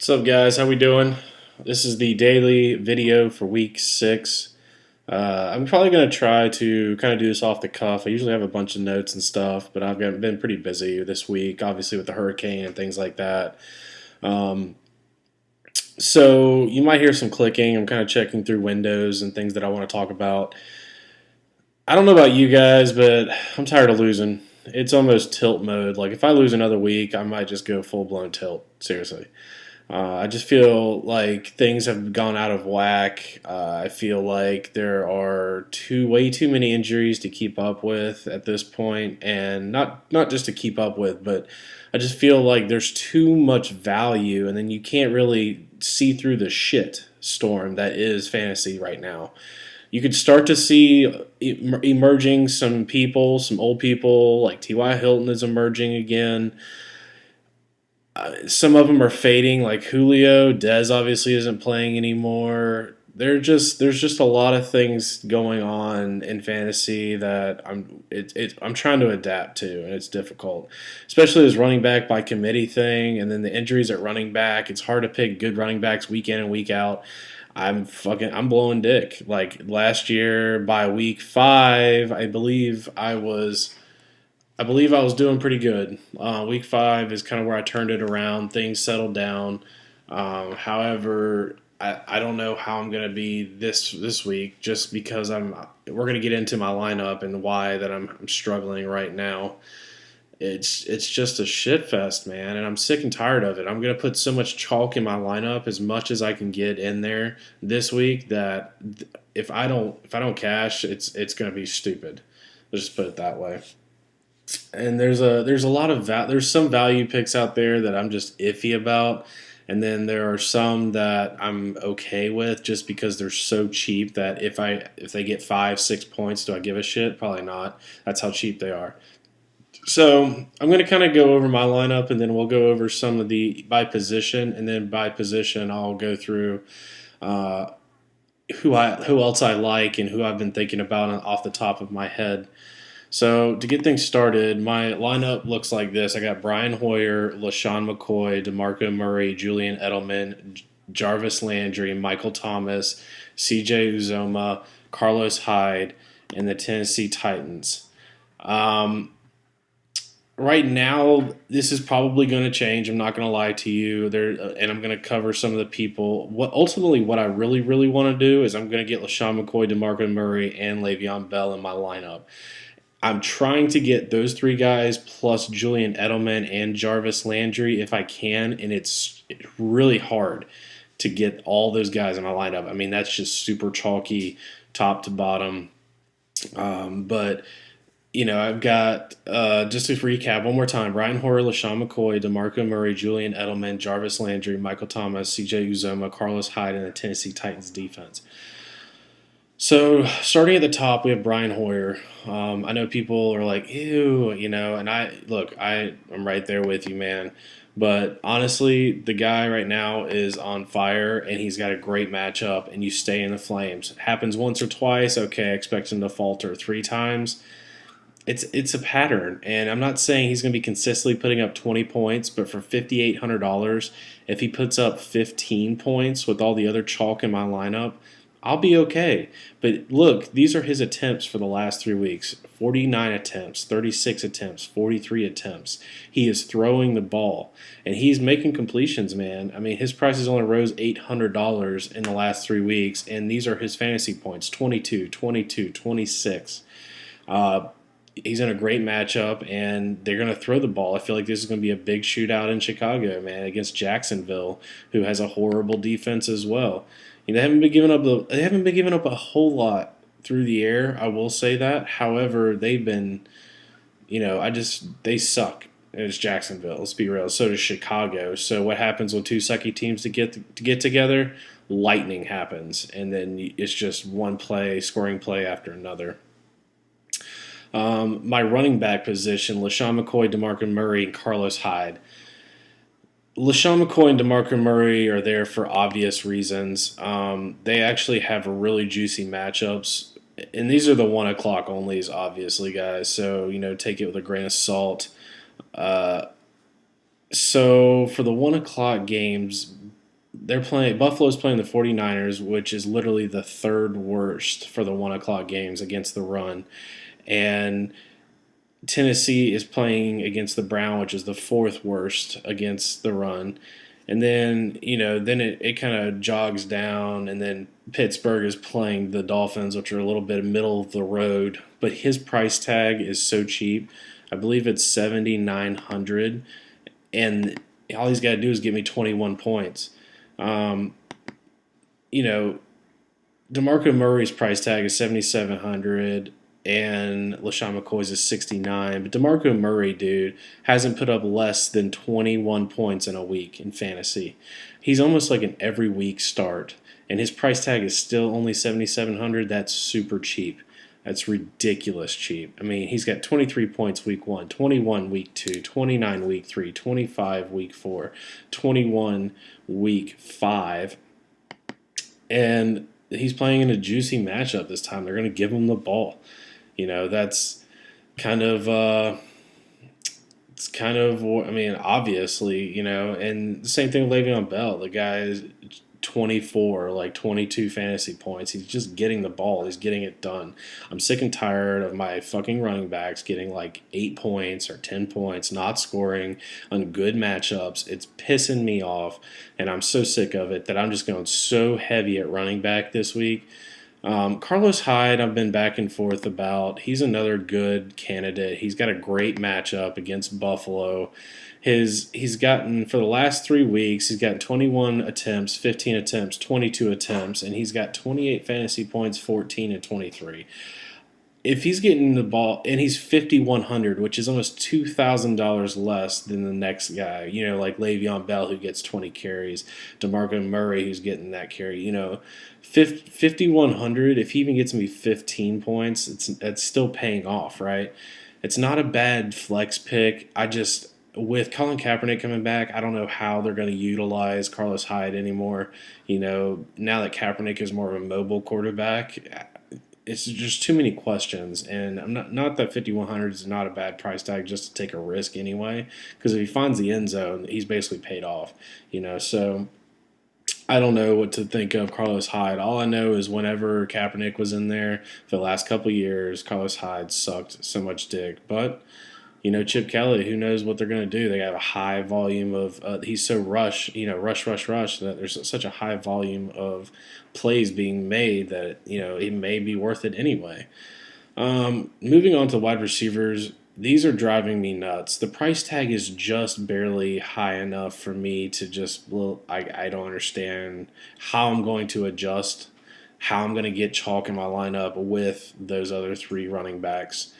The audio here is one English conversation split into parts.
What's up, guys? How we doing? This is the daily video for week 6. I'm probably going to try to kind of do this off the cuff. I usually have a bunch of notes and stuff, but been pretty busy this week, obviously with the hurricane and things like that. Um, so you might hear some clicking. I'm kind of checking through windows and things that I want to talk about. I don't know about you guys, but I'm tired of losing. It's almost tilt mode. Like if I lose another week, I might just go full blown tilt. Seriously. I just feel like things have gone out of whack. I feel like there are way too many injuries to keep up with at this point, and not just to keep up with, but I just feel like there's too much value, and then you can't really see through the shit storm that is fantasy right now. You could start to see emerging some people, some old people, like T.Y. Hilton is emerging again. Some of them are fading, like Julio. Dez obviously isn't playing anymore. There's just a lot of things going on in fantasy that I'm trying to adapt to, and it's difficult, especially this running back by committee thing, and then the injuries at running back. It's hard to pick good running backs week in and week out. I'm blowing dick. Like last year by week 5, I believe I was doing pretty good. Week 5 is kind of where I turned it around. Things settled down. However, I don't know how I'm going to be this week, just because we're going to get into my lineup and why that I'm struggling right now. It's just a shit fest, man, and I'm sick and tired of it. I'm going to put so much chalk in my lineup, as much as I can get in there this week, that if I don't cash, it's going to be stupid. Let's just put it that way. And there's a lot of there's some value picks out there that I'm just iffy about, and then there are some that I'm okay with just because they're so cheap that if they get 5-6 points, do I give a shit? Probably not. That's how cheap they are. So I'm going to kind of go over my lineup, and then we'll go over some of the by position, and then by position I'll go through uh, who else I like and who I've been thinking about off the top of my head. So to get things started, my lineup looks like this. I got Brian Hoyer, LaShawn McCoy, DeMarco Murray, Julian Edelman, Jarvis Landry, Michael Thomas, C.J. Uzoma, Carlos Hyde, and the Tennessee Titans. Right now, this is probably going to change. I'm not going to lie to you. And I'm going to cover some of the people. What I really, really want to do is I'm going to get LaShawn McCoy, DeMarco Murray, and Le'Veon Bell in my lineup. I'm trying to get those 3 guys plus Julian Edelman and Jarvis Landry if I can, and it's really hard to get all those guys in my lineup. I mean, that's just super chalky top to bottom. But I've got, just to recap one more time, Brian Hoyer, LaShawn McCoy, DeMarco Murray, Julian Edelman, Jarvis Landry, Michael Thomas, C.J. Uzoma, Carlos Hyde, and the Tennessee Titans defense. So starting at the top, we have Brian Hoyer. I know people are like, ew, and I'm right there with you, man. But honestly, the guy right now is on fire, and he's got a great matchup, and you stay in the flames. It happens once or twice, okay, I expect him to falter 3 times. It's a pattern, and I'm not saying he's going to be consistently putting up 20 points, but for $5,800, if he puts up 15 points with all the other chalk in my lineup, I'll be okay. But look, these are his attempts for the last 3 weeks. 49 attempts, 36 attempts, 43 attempts. He is throwing the ball, and he's making completions, man. I mean, his prices only rose $800 in the last 3 weeks, and these are his fantasy points, 22, 22, 26. He's in a great matchup, and they're going to throw the ball. I feel like this is going to be a big shootout in Chicago, man, against Jacksonville, who has a horrible defense as well. They haven't been giving up a whole lot through the air. I will say that. However, they've been, they suck. It's Jacksonville. Let's be real. So does Chicago. So what happens when 2 sucky teams to get together? Lightning happens, and then it's just one scoring play after another. My running back position: LaShawn McCoy, DeMarco Murray, and Carlos Hyde. LaShawn McCoy and DeMarco Murray are there for obvious reasons. They actually have really juicy matchups, and these are the 1 o'clock onlys, obviously, guys. So take it with a grain of salt. So for the 1 o'clock games, Buffalo's playing the 49ers, which is literally the third worst for the 1 o'clock games against the run. And Tennessee is playing against the Brown, which is the fourth worst against the run. And then, then it kind of jogs down, and then Pittsburgh is playing the Dolphins, which are a little bit middle of the road. But his price tag is so cheap. I believe it's 7,900, and all he's got to do is give me 21 points. Um, you know, DeMarco Murray's price tag is 7,700 and LaShawn McCoy's is 69. But DeMarco Murray, dude, hasn't put up less than 21 points in a week in fantasy. He's almost like an every week start. And his price tag is still only 7,700. That's super cheap. That's ridiculous cheap. I mean, he's got 23 points week 1, 21 week 2, 29 week 3, 25 week 4, 21 week 5. And he's playing in a juicy matchup this time. They're going to give him the ball. That's kind of I mean, obviously, and the same thing with Le'Veon Bell. The guy is 24, like 22 fantasy points. He's just getting the ball. He's getting it done. I'm sick and tired of my fucking running backs getting like 8 points or 10 points, not scoring on good matchups. It's pissing me off, and I'm so sick of it that I'm just going so heavy at running back this week. Carlos Hyde, I've been back and forth about. He's another good candidate. He's got a great matchup against Buffalo. He's gotten, for the last 3 weeks, he's gotten 21 attempts, 15 attempts, 22 attempts, and he's got 28 fantasy points, 14 and 23. If he's getting the ball, and he's 5,100, which is almost $2,000 less than the next guy, like Le'Veon Bell, who gets 20 carries, DeMarco Murray, who's getting that carry, 5,100, if he even gets me 15 points, it's still paying off, right? It's not a bad flex pick. With Colin Kaepernick coming back, I don't know how they're going to utilize Carlos Hyde anymore. Now that Kaepernick is more of a mobile quarterback, it's just too many questions. And I'm not that 5,100 is not a bad price tag just to take a risk anyway. Because if he finds the end zone, he's basically paid off. So I don't know what to think of Carlos Hyde. All I know is whenever Kaepernick was in there for the last couple of years, Carlos Hyde sucked so much dick. But Chip Kelly, who knows what they're going to do? They have a high volume of, he's so rush, that there's such a high volume of plays being made that, it may be worth it anyway. Moving on to wide receivers, these are driving me nuts. The price tag is just barely high enough for me to I don't understand how I'm going to adjust, how I'm going to get chalk in my lineup with those other 3 running backs.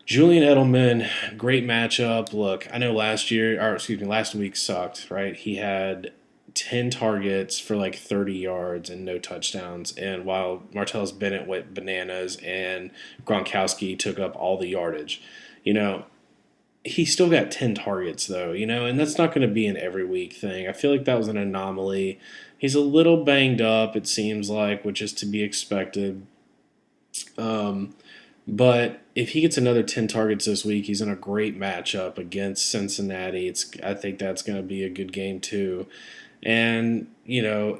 Julian Edelman, great matchup. Look, I know last week sucked, right? He had 10 targets for like 30 yards and no touchdowns. And while Martellus Bennett went bananas and Gronkowski took up all the yardage, he still got 10 targets though, and that's not going to be an every week thing. I feel like that was an anomaly. He's a little banged up, it seems like, which is to be expected. But if he gets another 10 targets this week, he's in a great matchup against Cincinnati. I think that's going to be a good game too. And, you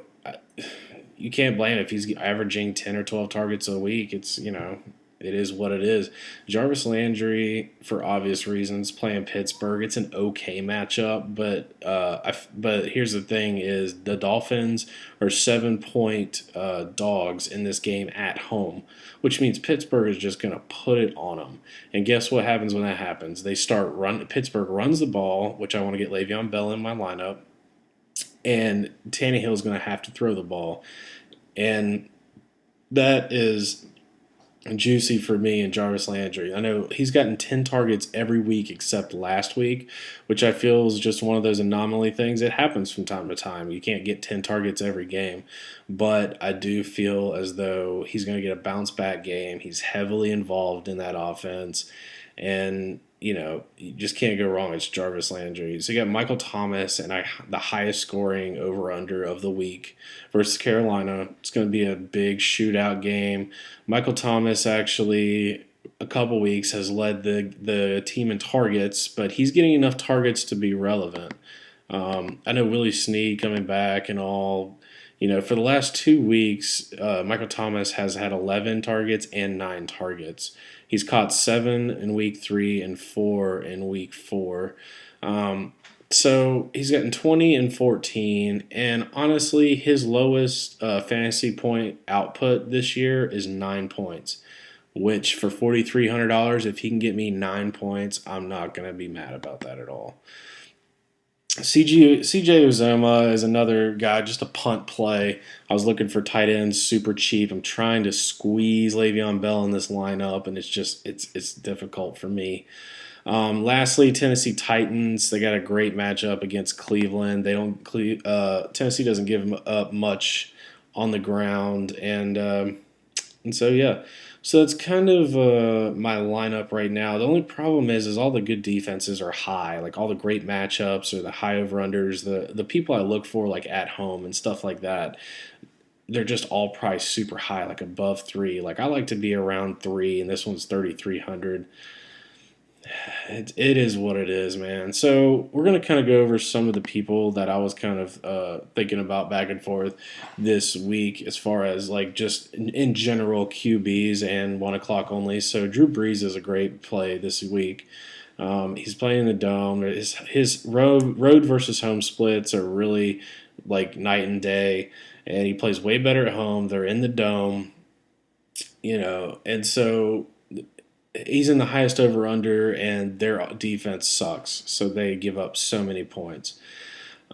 can't blame him if he's averaging 10 or 12 targets a week. It is what it is. Jarvis Landry, for obvious reasons, playing Pittsburgh. It's an okay matchup, but here's the thing: is the Dolphins are 7-point dogs in this game at home, which means Pittsburgh is just going to put it on them. And guess what happens when that happens? Pittsburgh runs the ball, which I want to get Le'Veon Bell in my lineup, and Tannehill is going to have to throw the ball, and that is juicy for me and Jarvis Landry. I know he's gotten 10 targets every week except last week, which I feel is just one of those anomaly things. It happens from time to time. You can't get 10 targets every game, but I do feel as though he's going to get a bounce back game. He's heavily involved in that offense, and you just can't go wrong. It's Jarvis Landry. So you got Michael Thomas and the highest scoring over-under of the week versus Carolina. It's going to be a big shootout game. Michael Thomas actually a couple weeks has led the team in targets, but he's getting enough targets to be relevant. I know Willie Snead coming back and all. For the last 2 weeks, Michael Thomas has had 11 targets and 9 targets. He's caught 7 in week 3 and 4 in week 4. Um, so he's gotten 20 and 14. And honestly, his lowest fantasy point output this year is 9 points, which for $4,300, if he can get me 9 points, I'm not going to be mad about that at all. CJ Uzoma is another guy, just a punt play. I was looking for tight ends super cheap. I'm trying to squeeze Le'Veon Bell in this lineup, and it's difficult for me. Lastly, Tennessee Titans. They got a great matchup against Cleveland. They don't. Tennessee doesn't give them up much on the ground, and so yeah. So that's kind of my lineup right now. The only problem is all the good defenses are high, like all the great matchups or the high over unders. The people I look for like at home and stuff like that, they're just all priced super high, like above 3. Like I like to be around 3, and this one's 3,300. It is what it is, man. So we're gonna kind of go over some of the people that I was kind of thinking about back and forth this week, as far as like just in general QBs and 1 o'clock only. So Drew Brees is a great play this week. He's playing in the dome. His road versus home splits are really like night and day, and he plays way better at home. They're in the dome, and so he's in the highest over under, and their defense sucks, so they give up so many points.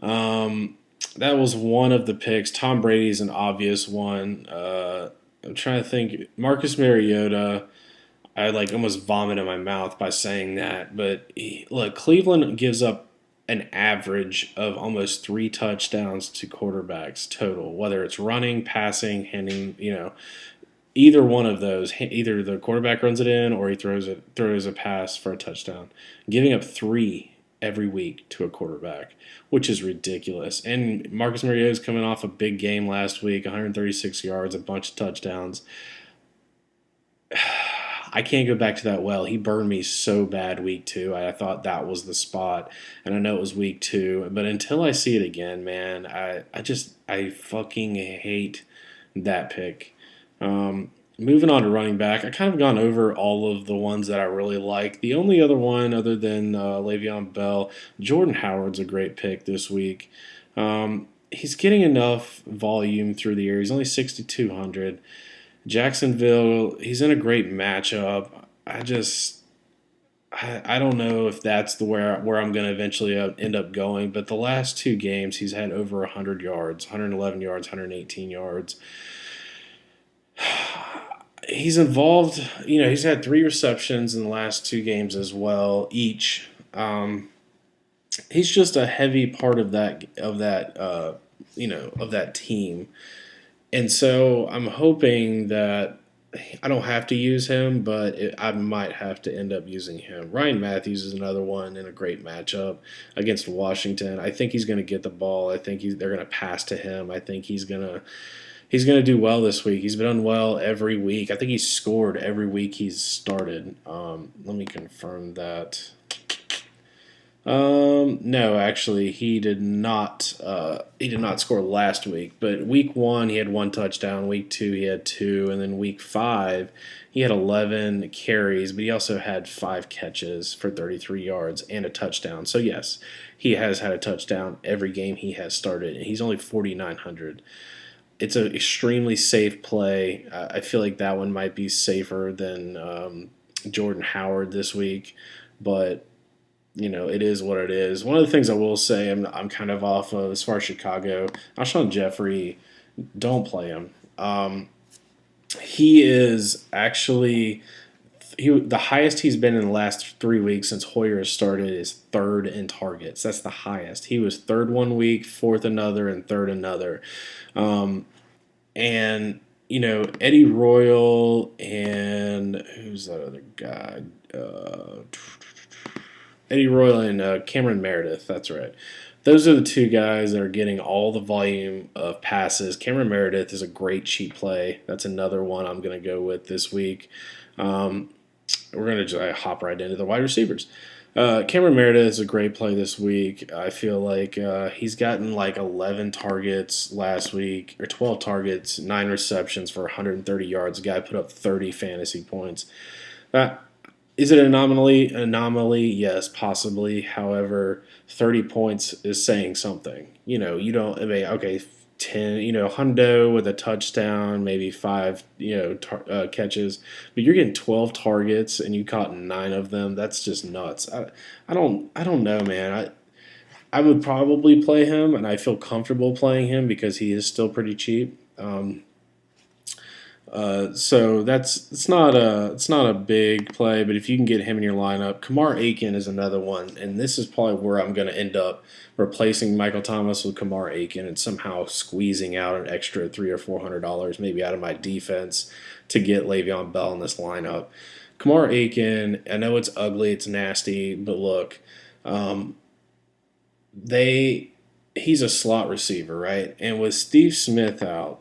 That was one of the picks. Tom Brady's an obvious one. I'm trying to think. Marcus Mariota. I like almost vomit in my mouth by saying that, but look, Cleveland gives up an average of almost 3 touchdowns to quarterbacks total, whether it's running, passing, handing, either one of those, either the quarterback runs it in or he throws a pass for a touchdown, giving up 3 every week to a quarterback, which is ridiculous. And Marcus Mariota is coming off a big game last week, 136 yards, a bunch of touchdowns. I can't go back to that well. He burned me so bad week 2. I thought that was the spot, and I know it was week 2, but until I see it again, man, I fucking hate that pick. Moving on to running back, I kind of gone over all of the ones that I really like. The only other one, other than Le'Veon Bell, Jordan Howard's a great pick this week. He's getting enough volume through the air. He's only 6,200. Jacksonville, he's in a great matchup. I don't know if that's where I'm going to eventually end up going, but the last 2 games he's had over 100 yards, 111 yards, 118 yards. He's involved, he's had 3 receptions in the last 2 games as well, each. He's just a heavy part of that team. And so I'm hoping that I don't have to use him, but I might have to end up using him. Ryan Matthews is another one in a great matchup against Washington. I think he's going to get the ball. I think they're going to pass to him. I think he's gonna do well this week. He's done well every week. I think he's scored every week he's started. Let me confirm that. No, actually, he did not. He did not score last week. But week 1 he had 1 touchdown. Week 2 he had 2, and then week 5 he had 11 carries. But he also had 5 catches for 33 yards and a touchdown. So yes, he has had a touchdown every game he has started, and he's only 4,900. It's an extremely safe play. I feel like that one might be safer than Jordan Howard this week, but it is what it is. One of the things I will say I'm kind of off of as far as Chicago, Alshon Jeffrey, don't play him. He is actually the highest he's been in the last 3 weeks since Hoyer has started is 3rd in targets. That's the highest. He was 3rd one week, 4th another, and 3rd another. And Eddie Royal and who's that other guy? Eddie Royal and Cameron Meredith. That's right. Those are the 2 guys that are getting all the volume of passes. Cameron Meredith is a great cheap play. That's another one I'm going to go with this week. We're going to just hop right into the wide receivers. Cameron Meredith is a great play this week. I feel like he's gotten like 11 targets last week, or 12 targets, 9 receptions for 130 yards. The guy put up 30 fantasy points. Uh, is it an anomaly? Anomaly, yes, possibly. However, 30 points is saying something. You don't. I mean, okay, 10. Hundo with a touchdown, maybe five. Catches, but you're getting 12 targets and you caught 9 of them. That's just nuts. I don't know, man. I would probably play him, and I feel comfortable playing him because he is still pretty cheap. So it's not a big play, but if you can get him in your lineup, Kamar Aiken is another one, and this is probably where I'm going to end up replacing Michael Thomas with Kamar Aiken and somehow squeezing out an extra $300 or $400 maybe out of my defense to get Le'Veon Bell in this lineup. Kamar Aiken, I know it's ugly, it's nasty, but look, um, they he's a slot receiver, right? And with Steve Smith out.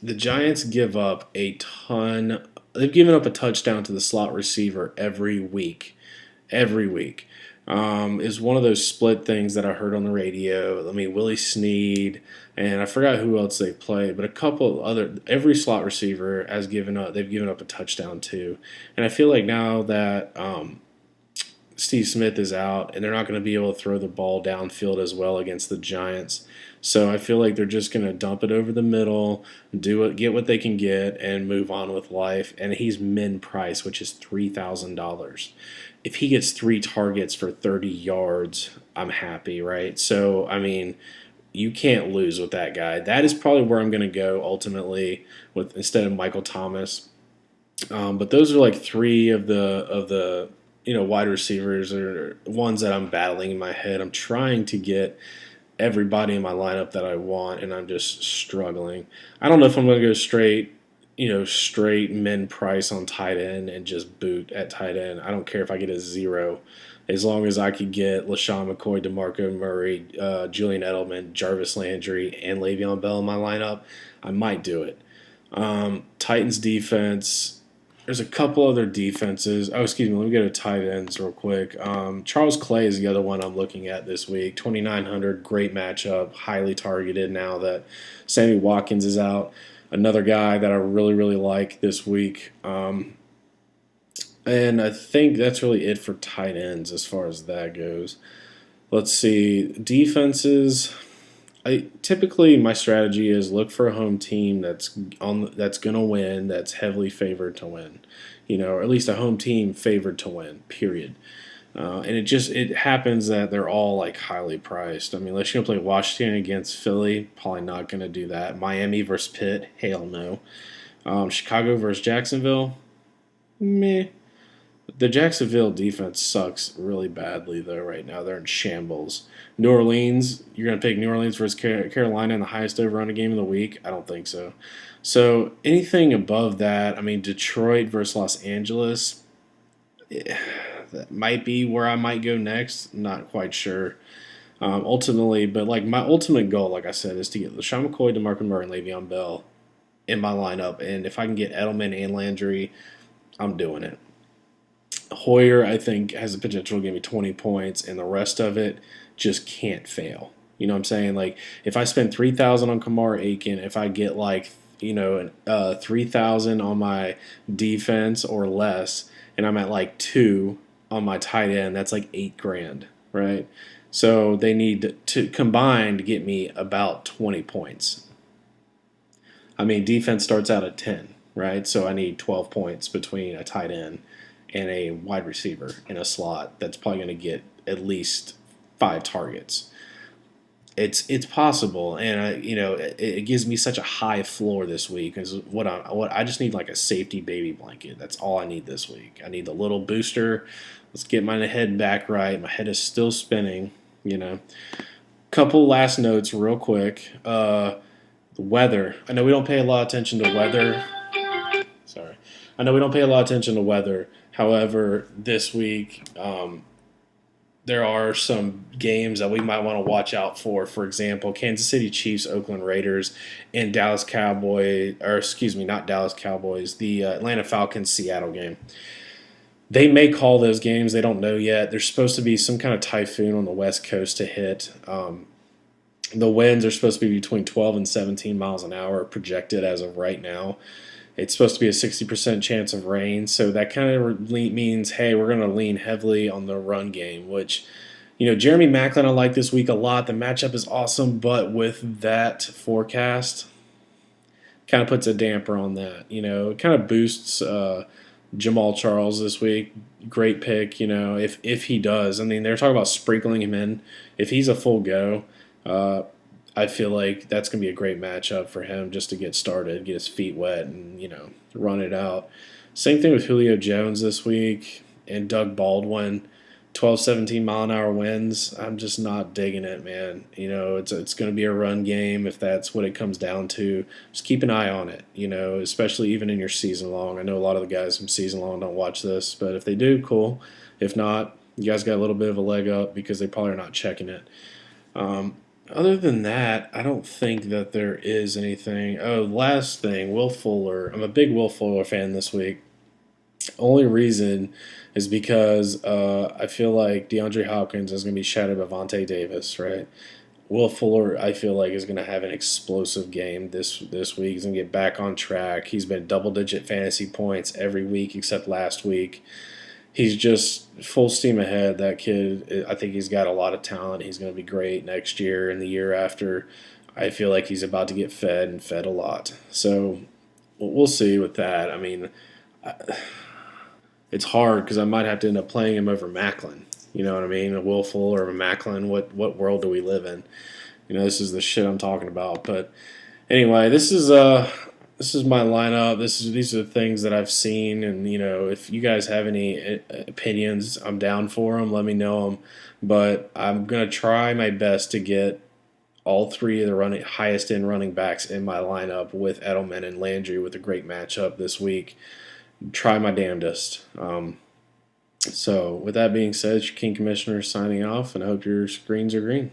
The Giants give up a ton. They've given up a touchdown to the slot receiver every week. Every week. Is one of those split things that I heard on the radio. I mean, Willie Snead, and I forgot who else they played, but a couple other. Every slot receiver has given up. They've given up a touchdown too, and I feel like now that Steve Smith is out, and they're not going to be able to throw the ball downfield as well against the Giants. So I feel like they're just going to dump it over the middle, get what they can get, and move on with life. And he's min price, which is $3,000. If he gets 3 targets for 30 yards, I'm happy, right? So I mean, you can't lose with that guy. That is probably where I'm going to go ultimately with instead of Michael Thomas. But those are like three of the wide receivers or ones that I'm battling in my head. I'm trying to get everybody in my lineup that I want, and I'm just struggling. I don't know if I'm going to go straight min price on tight end and just boot at tight end. I don't care if I get a 0, as long as I could get LaShawn McCoy, DeMarco Murray, Julian Edelman, Jarvis Landry, and Le'Veon Bell in my lineup. I might do it. Titans defense. There's a couple other defenses. Oh, excuse me. Let me go to tight ends real quick. Charles Clay is the other one I'm looking at this week. 2,900, great matchup, highly targeted now that Sammy Watkins is out. Another guy that I really, really like this week. And I think that's really it for tight ends as far as that goes. Let's see. Defenses. Typically my strategy is look for a home team that's going to win, that's heavily favored to win, or at least a home team favored to win. Period. And it happens that they're all like highly priced. I mean, unless you're gonna play Washington against Philly, probably not gonna do that. Miami versus Pitt, hell no. Chicago versus Jacksonville, meh. The Jacksonville defense sucks really badly, though, right now. They're in shambles. New Orleans, you're going to pick New Orleans versus Carolina in the highest over-under game of the week? I don't think so. So anything above that, I mean, Detroit versus Los Angeles, that might be where I might go next. Not quite sure. Ultimately, but like my ultimate goal, like I said, is to get LaShawn McCoy, DeMarco Murray, and Le'Veon Bell in my lineup. And if I can get Edelman and Landry, I'm doing it. Hoyer, I think, has the potential to give me 20 points, and the rest of it just can't fail. You know what I'm saying? Like, if I spend 3,000 on Kamar Aiken, if I get 3,000 on my defense or less, and I'm at like 2 on my tight end, that's like $8,000, right? So they need to combine to get me about 20 points. I mean, defense starts out at 10, right? So I need 12 points between a tight end and a wide receiver in a slot that's probably going to get at least 5 targets. It's possible, and it gives me such a high floor this week. Is what I just need, like a safety baby blanket. That's all I need this week. I need a little booster. Let's get my head back right. My head is still spinning. Couple last notes real quick. The weather. I know we don't pay a lot of attention to weather. Sorry. I know we don't pay a lot of attention to weather. However, this week there are some games that we might want to watch out for. For example, Kansas City Chiefs, Oakland Raiders, and Dallas Cowboys, or excuse me, not Dallas Cowboys, the Atlanta Falcons Seattle game. They may call those games. They don't know yet. There's supposed to be some kind of typhoon on the West Coast to hit. The winds are supposed to be between 12 and 17 miles an hour projected as of right now. It's supposed to be a 60% chance of rain. So that kind of means, hey, we're going to lean heavily on the run game, which, Jeremy Maclin I like this week a lot. The matchup is awesome, but with that forecast, kind of puts a damper on that. It kind of boosts Jamal Charles this week. Great pick, if he does. I mean, they're talking about sprinkling him in. If he's a full go, uh, I feel like that's going to be a great matchup for him just to get started, get his feet wet, and run it out. Same thing with Julio Jones this week and Doug Baldwin. 12, 17 mile an hour winds. I'm just not digging it, man. It's going to be a run game if that's what it comes down to. Just keep an eye on it, especially even in your season long. I know a lot of the guys from season long don't watch this, but if they do, cool. If not, you guys got a little bit of a leg up because they probably are not checking it. Other than that, I don't think that there is anything. Oh, last thing, Will Fuller. I'm a big Will Fuller fan this week. Only reason is because I feel like DeAndre Hopkins is going to be shadowed by Vontae Davis, right? Will Fuller, I feel like, is going to have an explosive game this week. He's going to get back on track. He's been double-digit fantasy points every week except last week. He's just full steam ahead. That kid, I think he's got a lot of talent. He's going to be great next year and the year after. I feel like he's about to get fed and fed a lot. So we'll see with that. I mean, it's hard because I might have to end up playing him over Macklin. You know what I mean? A Will Fuller or a Macklin. What world do we live in? This is the shit I'm talking about. But anyway, this is my lineup. These are the things that I've seen, and if you guys have any opinions, I'm down for them. Let me know them. But I'm gonna try my best to get all three of the highest end running backs in my lineup with Edelman and Landry with a great matchup this week. Try my damnedest. So with that being said, it's your King Commissioner signing off, and I hope your screens are green.